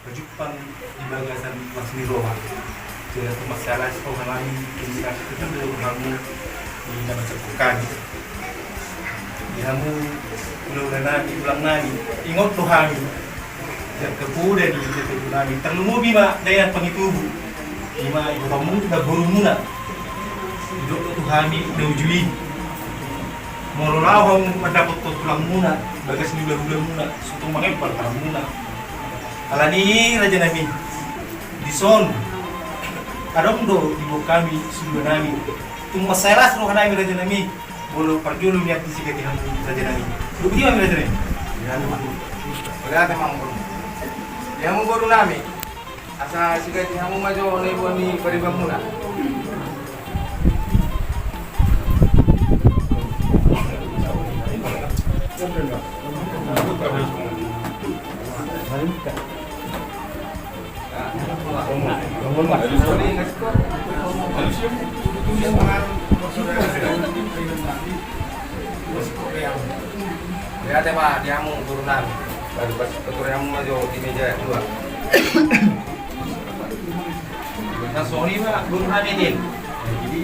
Kejutan di bagasan Mas Niroma. Jadi masalah sekolah lain kita dulu kamu di nama cepukan. Kamu ulang nani, ingat Tuhan. Yang kemudian di situ nani terlalu bima daya pengitubu. Bima ibu kamu dah berumuna. Hidup Tuhan di ujuin. Morolawang mendapat tulang muna, bagas ni bulan muna, suatu mengempal tulang muna. Alani raja nami di son, adong do di bawah kami sudah nami. Tung masalah seluruh nami raja nami, bolo perjulu niat di sini raja nami. Bukti kami raja nami. Berarti manggur. Yang manggur nami, asal sikat yang maju ni boni peribang muna. Lihat Pak, dia mau turunan. Baru pas turunan maju di meja 2. Nah Sony Pak turunan ini. Jadi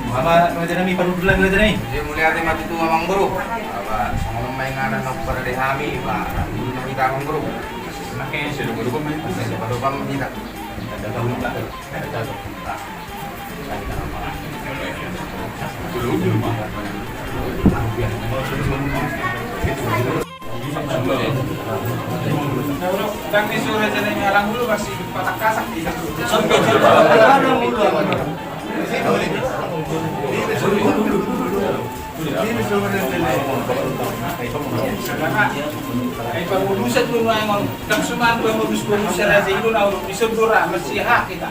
Mama raja nami paru bulan raja nami. Dia mulia hati mati tu amang buru. Apa sama main ngana nak pada di hami Pak. Dulu nak kita amang buru. Naknya sudah buru pemain. Baru pam kita. Ada tahu tak? Ada tahu tak? Kang disuruh raja nami alang dulu masih patak kasak di satu. Ay pangulusan mo na yung taksuman ko mo gusto mo sa raja ilo na isugura masiha kita.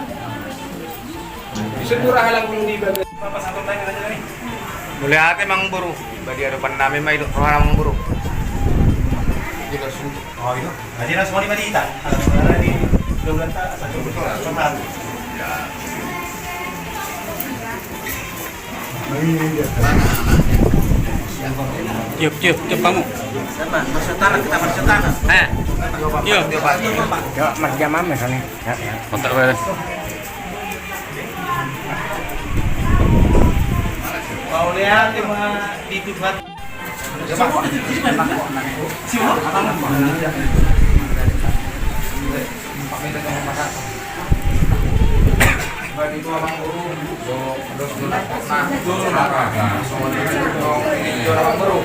Isugura halang ulo di ba. Papasakot tayo raja nami. Mulia hati mang buru. Bagi hadapan namin may roh mang buru. Kita suntuk. Oh itu. Raja nami Sony Madita. Ada di bulan tak satu betul. Ya. Yuk kamu. Sama, masuk tanah kita masuk tanah. Yuk. Ya, mas jamam ya kali. Ya. Kontak beres. Kau lihat cuma di tempat. Bagi itu abang guru, dos lunak, nah, ini orang baru.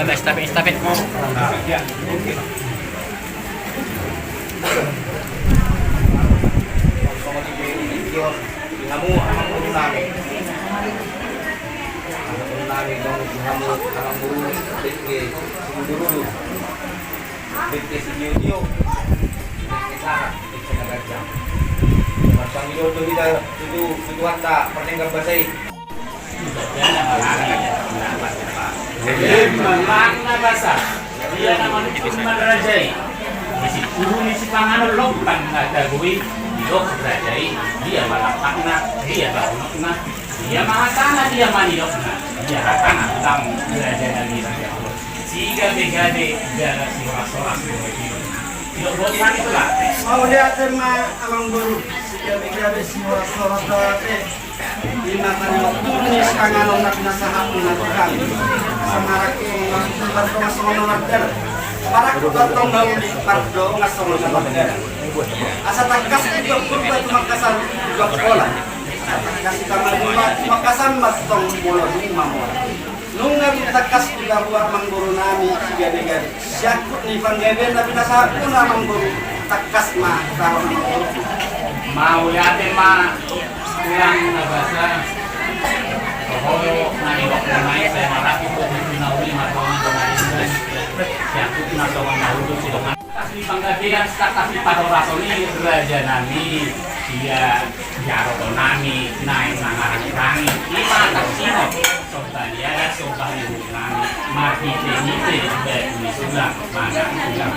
Estafet. Ya, oke. Kamu abang guru nami. Nami dong, kamu abang guru, DK, guru, DK Sigio, DK Sarah, DK Nagajam. Masang itu itu anda pertengkar basai. Mana bahasa? Dia namanya Firman Rajai. Misi guru misi pangan lompan ada gue dok Rajai. Dia balapakna, dia balapakna, dia mahasana, dia manidokna, dia hatana tamu Rajai dari Rajai. Siga begade gara siwa-siwa tidak bosan itulah. Mau lihat sama amang guru. Siga begade siwa-siwa lima kali waktu ini sekarang nak nasahat menatukan sama rakyat mengasih pardo ngasong nonakter para kutotong di pardo ngasong nonakter asa takas itu kurba tu makasan juga sekolah takas kamar makasan mastong bola lima mola nunga takas juga buat mangguru nami siga-siga syakut ni panggeben tapi nasahat pun mangguru takas mah tahu mau lihatin mah kurang bahasa bahwa naik naik saya marah itu nauli matong kemarin siapa pun atau nauli itu dengan kasih panggabean kasih pada rasoni raja nami dia jaro nami naik nangaran kami lima taksino sobat dia sobat ibu nami mati ini dari sudah mana sudah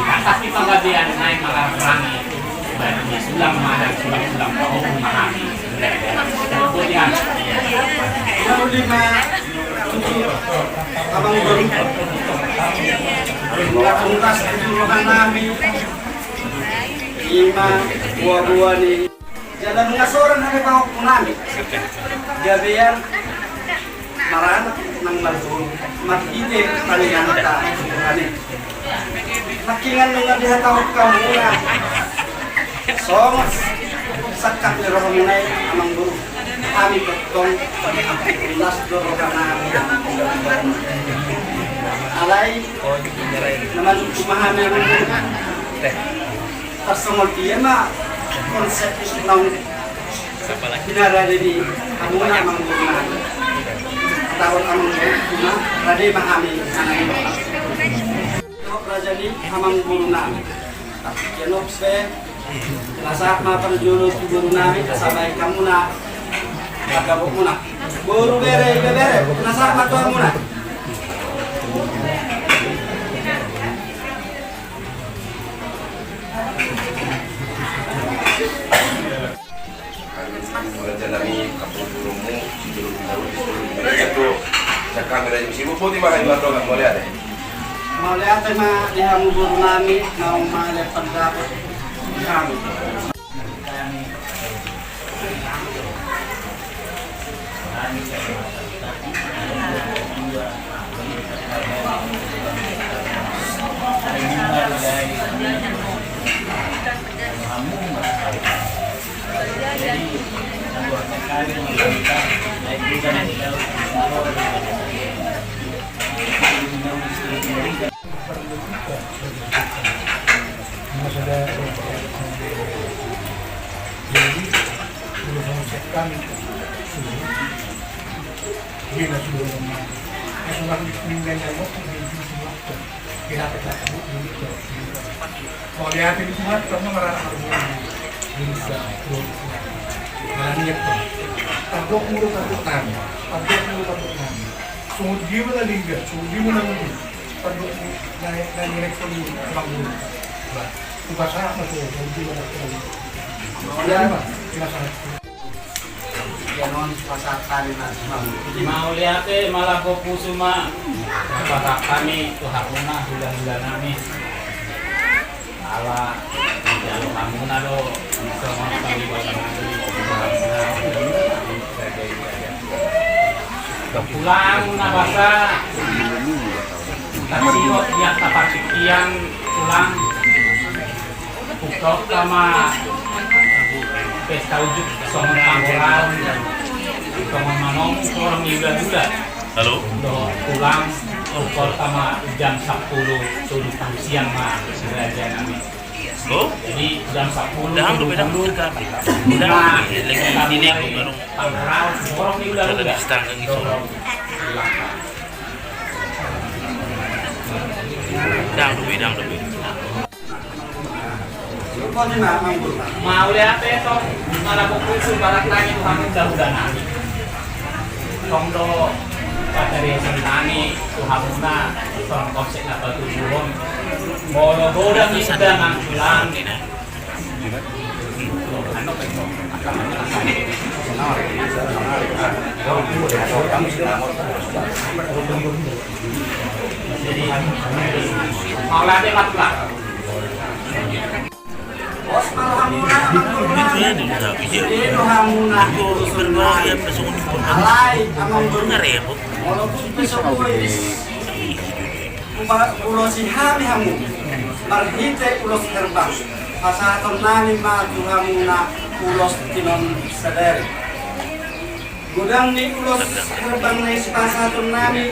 Tapi penggabihan naik malah perangi bagi sulam dan sulam kau memahami. Kemudian Yang 5, 7, Abang Guru. Tuntas keseluruhan nabi 5 buah-buah nih. Jalan ngasoran hari pahok nami. Jabian maran nang lagun makite palingan ta ani. Makingan nang dihatawag kamu na. Songs sakat ni roh munay amang Guru. Kami betong las doro kana alay naman kumahami ang Guru. Tersengol dia mah konsep Islam binarada di amuna amang Guru na. Tahun amang Guru na rade mahami anak ini. Raja ni amang Guru na. Kenop se nasa mapanjulot Guru namin kasabay ka muna. Pagkabok muna. Guru bere, nasa matuwa muna. Raja Nabi kapulumu sebelum itu sa kamera yung sibo po di ba kayo ito ang muli ate? Muli ate dihamu Guru namin na umalit pagdapot. Dihamu. Sungguh dia mana lingga, sungguh dia mana mungkin. Pada naik pun abang Guru. Bukan salah tu, sungguh dia mana pun. Tidak salah. Ganon pasakan na semang. mau lihat malah puso ma baka kami tuhapuna hula-hula namin. Ala jalo kamu na lo sama kami buat pulang na basa tasilot dia tapakikian pulang puktok sama pesta ujuk sama tanggolan sama manong orang juga Halo. pulang pukul sama jam 10 siang mah belajar kami. Oh, Jadi jam 10 dah dulu kan. Udah lagi ini baru Tangerang orang ini udah ada di setangga gitu. Dang dulu. Lupa ni amang Guru. mau lihat itu malah pukul sebarat lagi tuh kami udah nani kondo dari sentani tuh hamuna orang konsep apa tuh burung mau bodoh nih sudah ngangkulan jadi mau lihat lah Bos malhamuna amang Guru na. Dito hamuna Guru Berbahaya pesung alay amang Guru. repot. Walau piso kuis. Ulo si hami hamu. Marhite ulos terbang. Pasaton nani maju hamuna ulos tinon sadari. Gudang ni ulos terbang na pasaton nani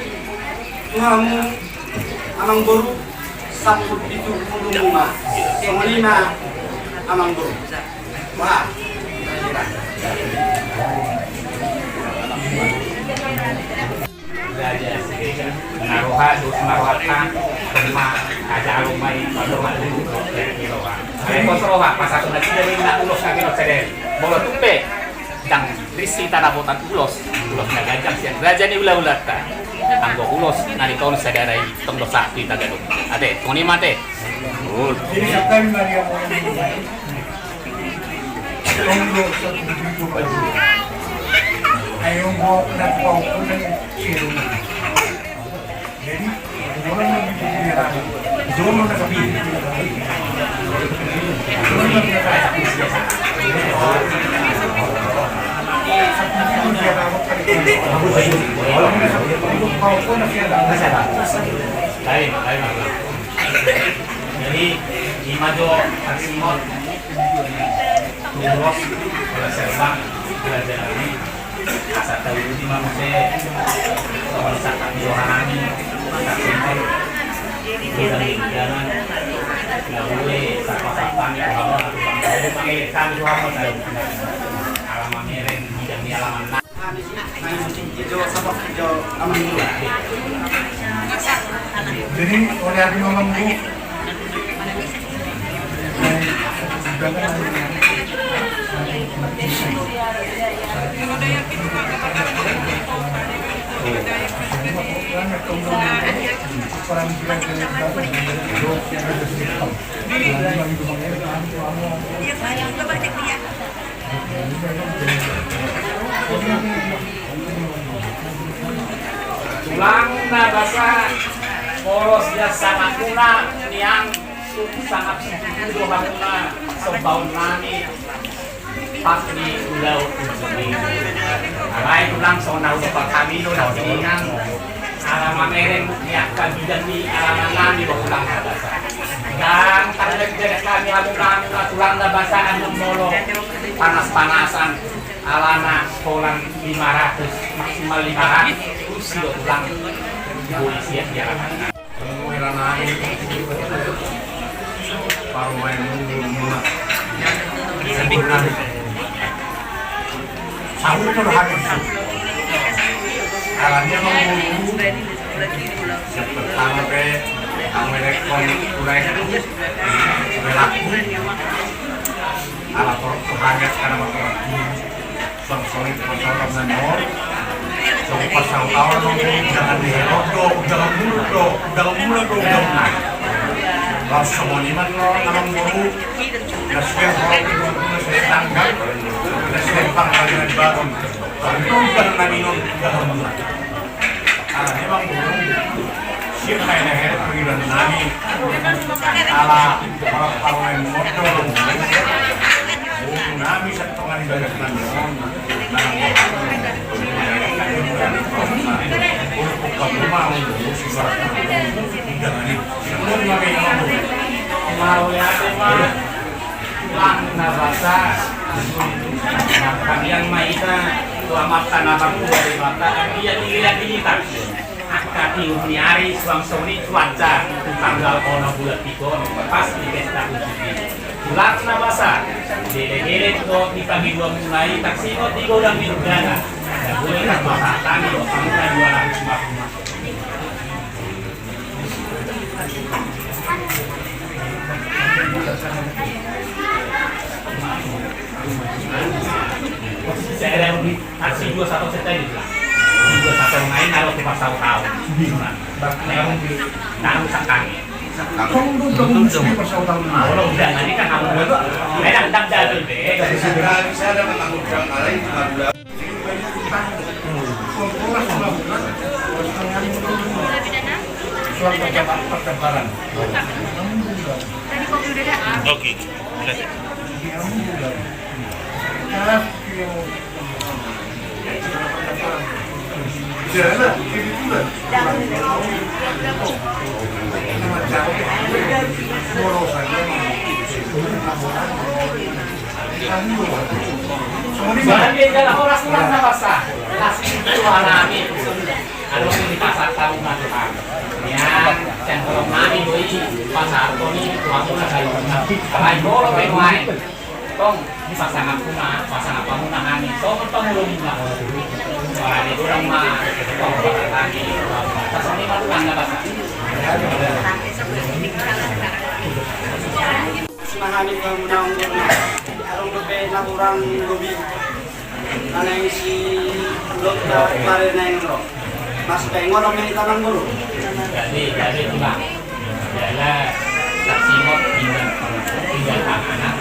tuhamu amang Guru saput itu pulunga. Yang 5 amang Guru. Wah. belajar naruhan naruhatan kena kajalung mai padoman dulu kilo kan saya kontrol pak pas aku nanti dari nak ulos lagi lo sedih bawa tumpe dan risi tanah botan ulos na gajang siang belajar ni ulah ta anggo ulos nari tahun sedih tong dosa di tagadung ade tong ni mate Oh, Jadi sekali Maria mau Tunggu satu minggu pagi. Ayo mau nak kau pun siru. Jadi orang yang berpikiran, jangan nak kami. Jadi Imajo Aksimot Turos Serbang belajar ini asal tahu di mana saya soal sakat Yohanani Aksimot dari jalan nggak boleh sapa-sapaan itu kamu lakukan pakai kami kamu tahu alaman mereng dan di alaman Jadi oleh Abi Mamam Bu tulang na basa poros ya sangat kuna yang sangat setuju hakuna sebaun nami pas di ulau ini alai tulang sonau dapat kami no na siningang alaman mereng niak kabidan di alaman nami ulang na basa dan karena tidak kami halunan tulang na basa anong molo panas-panasan alana sekolah 500 maksimal 500 kursi ulang polisi yang jalan Wiranai Parwain Mula Sempurna Aku itu habis. Alatnya mau pertama pe ang rekon kulay berlaku alat terhangat karena motor sorry persoalan nomor so pasang awal ngomong jangan diherok dong jangan mulu dong jangan naik langsung moniman lo namang guru nasir kalau nasir tanggap nasir pangkalan baru itu jangan naminun jangan mulu karena memang guru siapa yang ada panggilan nami ala orang motor nami setengah di bagian namun mau lihat mah lang na basa kalian maita selamat tanah dari mata dia dilihat kita akan diuniari suang soni cuaca tanggal ono bulan 3 pas di pesta uji lang na basa dele-dele to di pagi 2 mulai taksi no 3 udah minugana dan boleh kan masa tani kamu kan 250 saya ada yang di aksi 21 setel itu lah 21 main kalau kita tahu nah misalkan Kamu persoalan kalau udah nanti kan kamu ada ndang dalil deh bisa ada menanggung lain surat perkabaran. Oke. Jalan, itu lah. Sebagai jalan orang surat nabasa kasih itu alami anu di pasar tarungan yang cenderung nami doi pasar toni tuamu na kayo kalay bolo kayo main tong pasang apa muna kami so pangulong na wala di kurang ma tong lagi tas ini maluan nabasa Mahami ka muna ang gawin. Arong gabi na kurang gabi. Nanay si Lord na pare na yung ro. Mas pengon ang may tanang guru. jadi juga jadi singot tinggal anak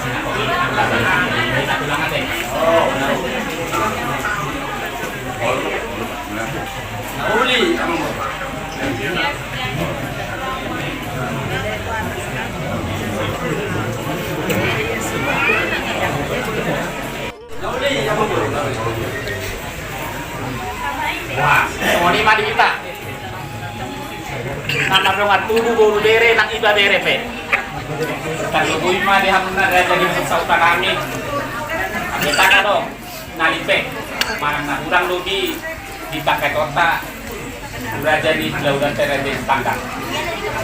sinakogi ang laban hindi satu lang natin. Nahuli amang baru. Nahuli amang baru. Wah, semua ni madi kita. Nama dongan tubuh buru dere nak iba dere pe. Kalau bui mah dia hamna raja di sauta kami. Kita kan dong nalipe. Mana kurang lebih dipakai kota. Raja di lautan terade tangga.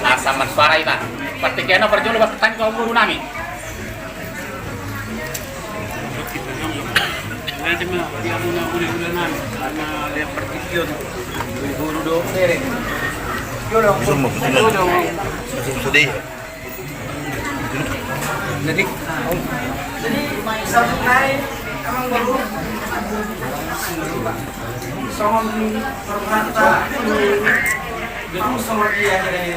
Asam suara ita. Pertikaian perjuang lebat tang kau guru nami. Nanti mah dia muna ulang-ulangan karena dia pertikaian guru do dere. Sedih. Jadi Jadi satu hari amang baru. Sama berkata jadi sama dia dari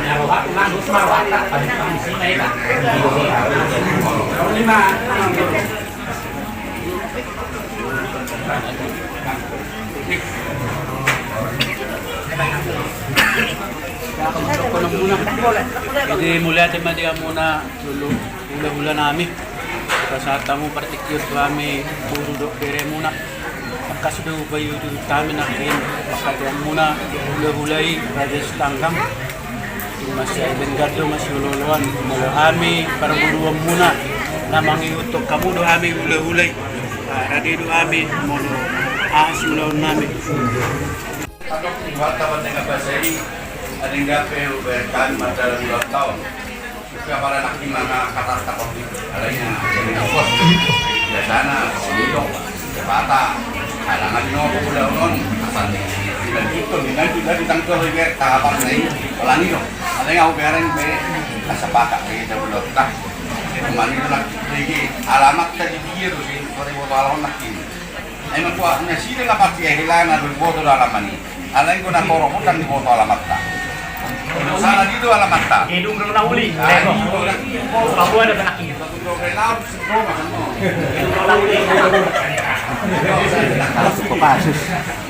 Nyawa nang usmar wata pada kami sini ita. lima amang baru. Jadi mulai tema dia muna dulu hula-hula nami. Kasata mo partikyur kami puro do kere muna. Pagkasudo bayo do kami nakin pakatuan muna hula-hulay rajas tanggam. Masih Benggardo masih ululuan mula ami para buruan muna na mangiutok kamu do ami hula-hulay. Radi do ami mulu ahas mula nami. Atau buat kawan dengan bahasa ini ada yang gape berkan mata 2 tahun. Suka para anak di mana kata takut itu. Adanya jadi nakos. Biasanya pemilih, jabata, halangan nopo udah non asal dan itu dengan juga ditangkap oleh kapan ini pelani dong. Ada yang aku biarin be kasapaka kita belum tak. Kemarin itu lagi alamat tadi dia tuh sih kalau mau balon lagi. Emang kuah nasi dengan pasti kehilangan berbodoh alamat ini. Alain ko na toro pun di foto alamat ta. Sana dito alamat ta. Hidung belum nahuli. Lego. Kamu ada kena ini.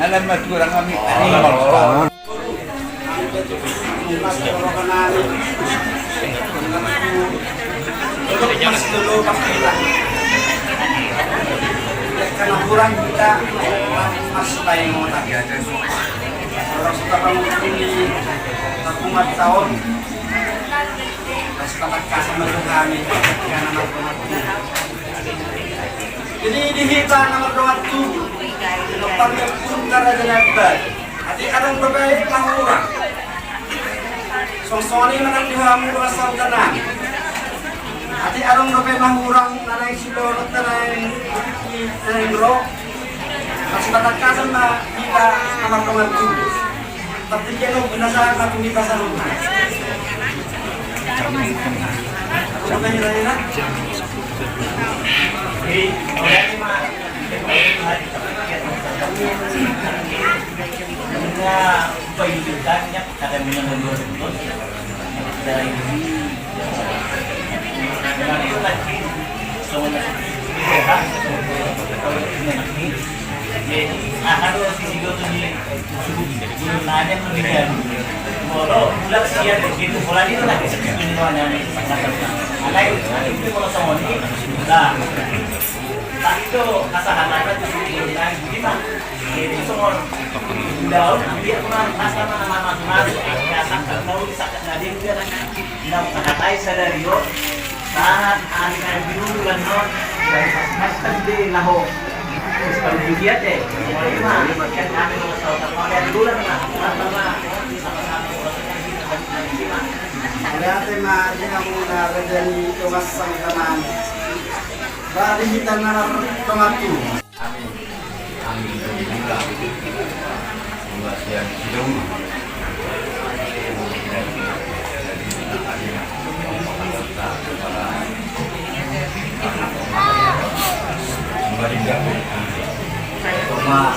Alam mo kurang kami. Mas dulu pasti lah. Karena kurang kita mas tayo mo na. Orang suka pangungkong di tapungat tahun. Mas kapag-kasang mga kami. Kaya naman pangungkong. Jadi dihita naman doang tu. Pagkakong karadanagbad. Ati anong babae mahurang. Sosoni manang dihamu doang sa tanan. Ati anong babae mahurang nanay silorot nanay bro. Mas patagkasan na kita namang dongan tu. Tapi dia no binasa ka tumita sa rumah. Ano ba yun na? Payulitannya kata minum betul dari itu lagi semua akan sisi tuh di subuh nanya kemudian kalau bulan siang itu bulan itu lagi ini mana nih anak itu kalau sama ini nah tak itu asalnya itu gimana itu semua daun dia pernah asal nama masuk asal tahu bisa jadi dia nak katakan sadario saat hari biru bulan non dan pas di laho kalau dia deh mah kan kami mau tahu kalau dulu lah sama Ada tema yang muna rejani kewasang tanan. Bari kita narar pengatu. Rumah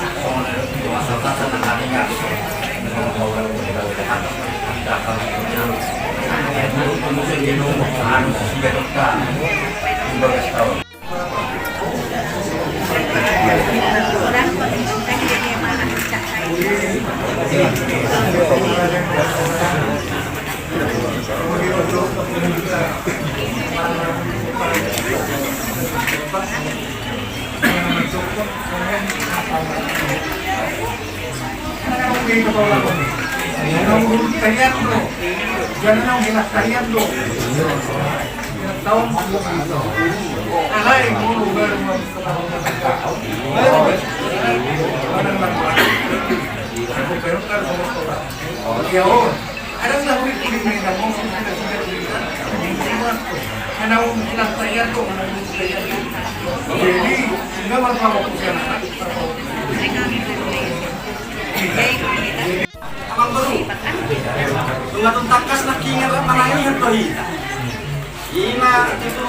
Amang baru, tungatun takas na kingar at manangihan to hita. Ima itu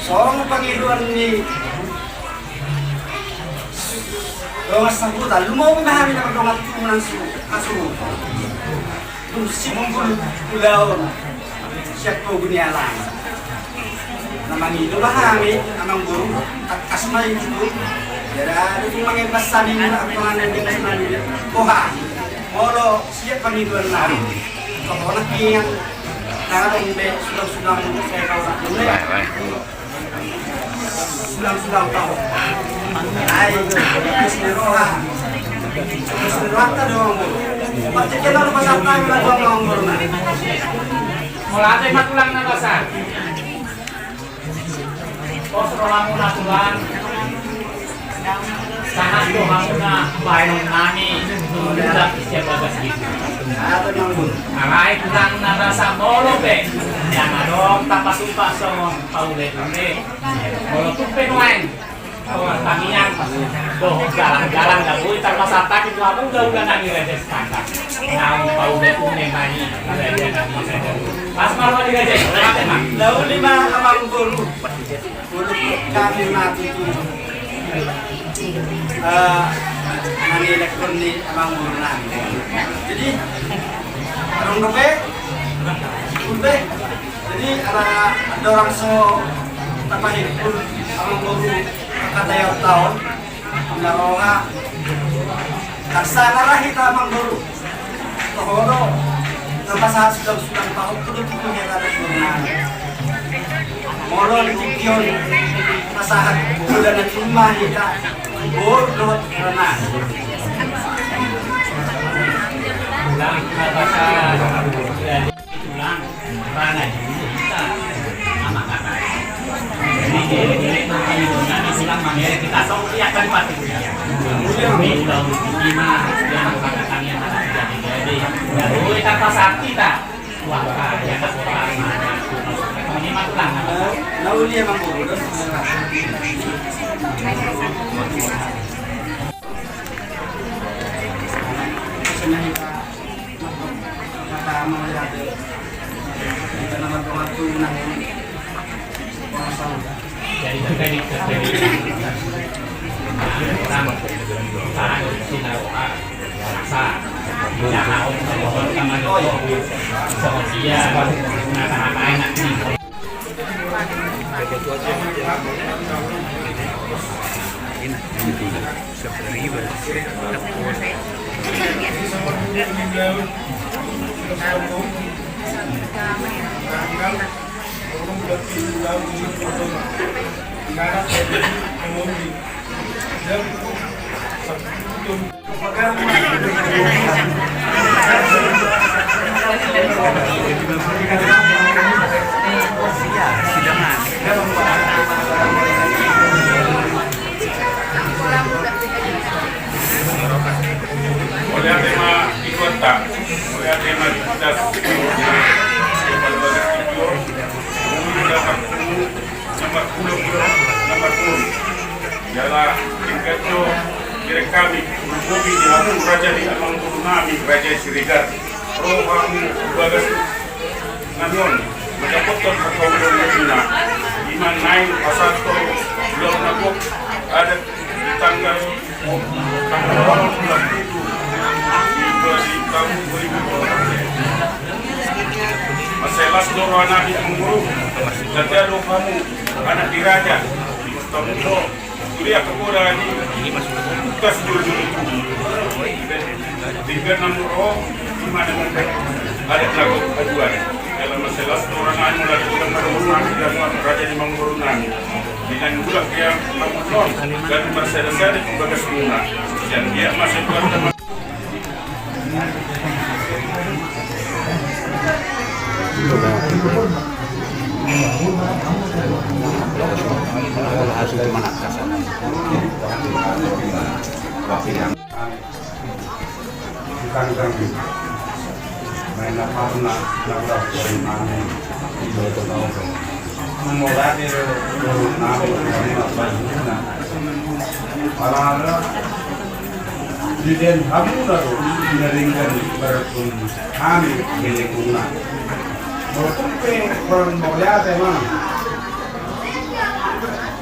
song Panginoon ni Dongas Sangkutan, lumaw mahami na dongat tumunang kasunod. Kung simbol ulaw siya ko gunialang. Namang ito mahami, amang guru, at kasmay ito. Dara, kung mga basanin na ang pangalan din ay manila. Kuha, molo siya Panginoon namin. Kapag nakiyang narong be, sulang-sulang sa ikaw na tunay. Sulang-sulang tao. Ay, Kisniroha. Kisniroha ta doang mo. Pati kaya na pasang tayo na doang mo na. Mula tayo matulang na basa. Kos rolang mo na tulang. Sangat ko na bahay ng nani. Tulad siya bagas dito. Ato nang mo. Aray tulang na rasa molo be. Yang adong tapasupa sa paulit-ulit. Molo tupe nuain. Tangian doh jalan-jalan na buhay terpasata itu abang udah nangis aja sekarang. Nah paulit ulit nani. Mas marwah juga aja. Lalu lima amang guru. Guru kami mati itu. Nani elektron ni amang guru nani. Jadi orang dope, dope. Jadi ada orang so tapahin pun amang guru katayaw tahun naroha kasana kita amang guru. Tohono napasa sudah tahun kudu punya kata guru nani. Molo ditikyon masahat sudah na rumah kita. Bor lot karena Tulang bahasa tulang karena kita sama kata. Jadi nanti tulang manggil kita sok akan pasti. Bila lima yang katakan yang jadi. Lalu tanpa sakit tak. Wah, ya tak orang mana. Ini mah tulang. lalu dia mampu. Kita nama waktu nang Jadi terjadi orang tahan sinawa rasa jangan orang sama itu sama dia mengatakan enak nih. Oleh tema ikut tak, oleh tema kita nomor 10 ialah tingkat itu kira kami berbobi di hadapan Raja di Amang Guru Nami Raja Sirigar Rohang Bagas Namun mendapatkan pertolongan Medina Iman naik pasal bulan Nabok ada di tanggal orang nabi mengguru. Jadi lo kamu anak diraja. Tahun itu kuliah kemudian ini kas dulu. Di Vietnam di mana ada lagu ajuan. Dalam masalah orang lain melakukan perbuatan dan raja di Mangkurunan dengan budak yang menonton dan merasa di pembagas bunga dan dia masih berada hasil di mana kasar Kami main apa nak dari mana itu tahu memulai dari nabi nak para di den hamu lalu diringkan berpun kami milik guna maupun pe orang boleh tema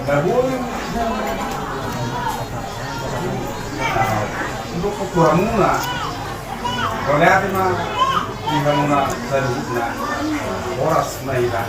bagus untuk kekurangan lah boleh tema tinggal muna na oras na ila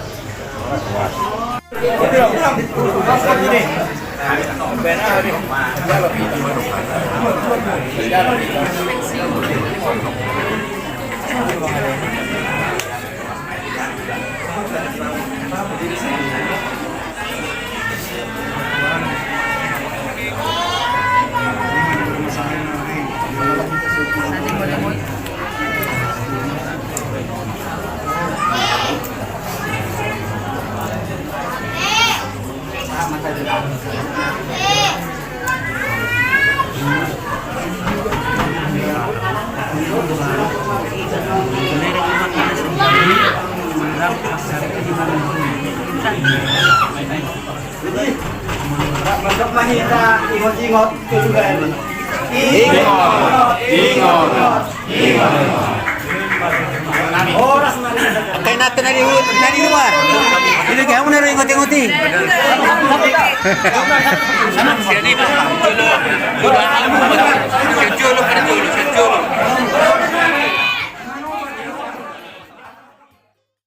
Masuk mahita ingot-ingot kedugaan. Oras na rin. Kaya natin nari luar. Hindi kaya mo na rin ingot-ingoti. Sama siya ni ba? Julo. Julo. Julo.